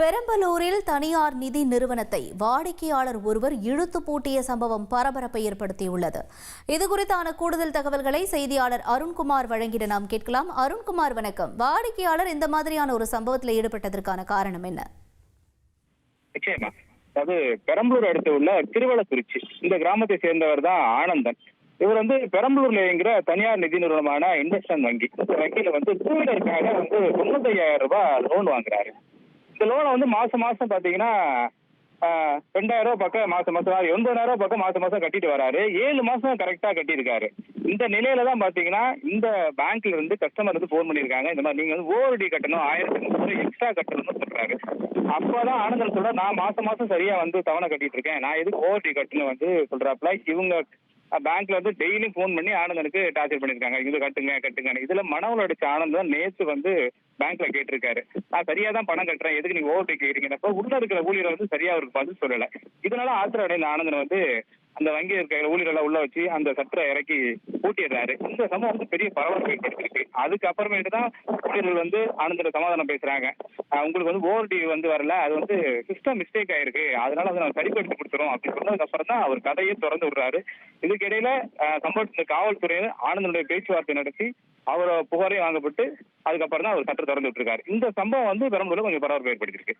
பெரம்பலூரில் தனியார் நிதி நிறுவனத்தை வாடிக்கையாளர் ஒருவர் இழுத்து பூட்டிய சம்பவம் பரபரப்பை ஏற்படுத்தியுள்ளது. இதுகுறித்தான கூடுதல் தகவல்களை செய்தியாளர் அருண்குமார் வழங்கிட நாம் கேட்கலாம். அருண்குமார், வணக்கம். வாடிக்கையாளர் இந்த மாதிரியான ஒரு சம்பவத்தில் ஈடுபட்டதற்கான காரணம் என்ன? நிச்சயமா, அதாவது பெரம்பலூர் அடுத்து உள்ள திருவள்ளக்குறிச்சி இந்த கிராமத்தை சேர்ந்தவர் தான் ஆனந்தன். இவர் பெரம்பலூர்ல இயங்குற தனியார் நிதி நிறுவனமான இண்டஸ்இண்ட் வங்கி, இந்த வங்கியில டூ வீலருக்காக 95,000 ரூபாய் லோன் வாங்குறாரு. இந்த லோனை மாசம் மாசம் பாத்தீங்கன்னா 2,000 ரூபாய் பக்கம் மாசம் 80,000 ரூபாய் பக்கம் மாசம் கட்டிட்டு வராரு. 7 மாசம் கரெக்டா கட்டியிருக்காரு. இந்த நிலையில தான் பாத்தீங்கன்னா இந்த பேங்க்ல இருந்து கஸ்டமர் போன் பண்ணிருக்காங்க. இந்த மாதிரி நீங்க ஓவர்டி கட்டணும், 1,500 எக்ஸ்ட்ரா கட்டணும்னு சொல்றாரு. அப்பதான் ஆனந்தன் சொல்ற, நான் மாசம் சரியா தவணை கட்டிட்டு இருக்கேன், நான் எதுக்கு ஓவர்டி கட்டணும் சொல்றாப்ல. இவங்க பேங்க்ல டெய்லியும் போன் பண்ணி ஆனந்தனுக்கு டார்ச்சர் பண்ணிருக்காங்க, இது கட்டுங்க. இதுல மனவள அடிச்ச ஆனந்தன் நேற்று பேங்க்ல கேட்டிருக்காரு, நான் சரியா தான் பணம் கட்டுறேன், எதுக்கு நீங்க ஓவர்டி கேக்குறீங்க? உள்ள இருக்கிற ஊழியர் சரியா அவருக்கு பதில் சொல்லல. இதனால ஆத்திரம் அடைந்த ஆனந்தன் அந்த வங்கி இருக்கிற ஊழியர்களை உள்ள வச்சு அந்த சட்டரை இறக்கி பூட்டிடுறாரு. இந்த சம்பவம் பெரிய பரபரப்பை ஏற்படுத்திருக்கு. அதுக்கப்புறமேட்டு தான் ஊழியர்கள் ஆனந்தனை சமாதானம் பேசுறாங்க. உங்களுக்கு ஓவர்டி வரல, அது சிஸ்டம் மிஸ்டேக் ஆயிருக்கு, அதனால அதை நம்ம சரிப்படுத்தி கொடுத்துறோம் அப்படின்னு சொன்னதுக்கு அப்புறம் தான் அவர் கதையை திறந்து விடுறாரு. இதுக்கிடையில சம்பவத்துல காவல்துறையினர் ஆனந்தனுடைய பேச்சுவார்த்தை நடத்தி அவரை புகாரையும் வாங்கப்பட்டு அதுக்கப்புறம் தான் அவர் சட்டை திறந்து விட்டுருக்காரு. இந்த சம்பவம் பெரம்பலூர்ல கொஞ்சம் பரபரப்பை ஏற்படுத்தியிருக்கு.